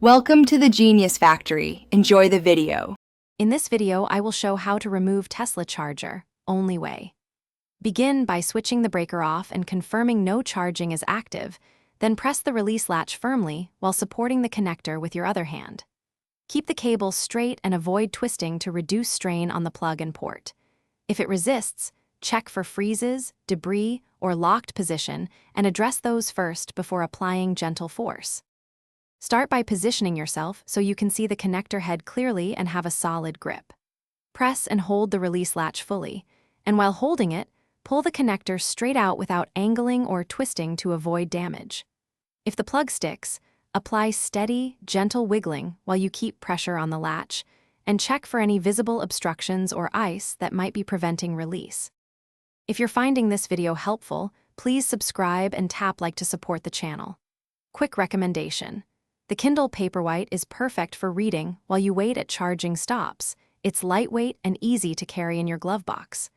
Welcome to the Genius Factory. Enjoy the video. In this video, I will show how to remove Tesla charger, only way. Begin by switching the breaker off and confirming no charging is active, then press the release latch firmly while supporting the connector with your other hand. Keep the cable straight and avoid twisting to reduce strain on the plug and port. If it resists, check for freezes, debris, or locked position and address those first before applying gentle force. Start by positioning yourself so you can see the connector head clearly and have a solid grip. Press and hold the release latch fully, and while holding it, pull the connector straight out without angling or twisting to avoid damage. If the plug sticks, apply steady, gentle wiggling while you keep pressure on the latch, and check for any visible obstructions or ice that might be preventing release. If you're finding this video helpful, please subscribe and tap like to support the channel. Quick recommendation. The Kindle Paperwhite is perfect for reading while you wait at charging stops. It's lightweight and easy to carry in your glove box.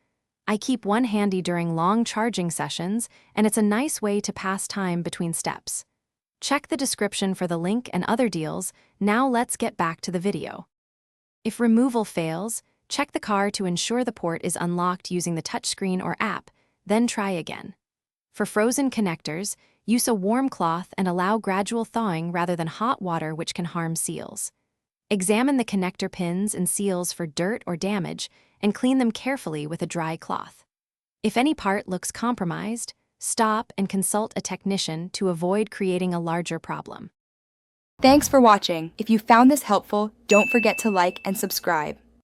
I keep one handy during long charging sessions, and it's a nice way to pass time between steps. Check the description for the link and other deals. Now let's get back to the video. If removal fails, check the car to ensure the port is unlocked using the touchscreen or app, then try again. For frozen connectors, use a warm cloth and allow gradual thawing rather than hot water, which can harm seals. Examine the connector pins and seals for dirt or damage and clean them carefully with a dry cloth. If any part looks compromised, stop and consult a technician to avoid creating a larger problem. Thanks for watching. If you found this helpful, don't forget to like and subscribe.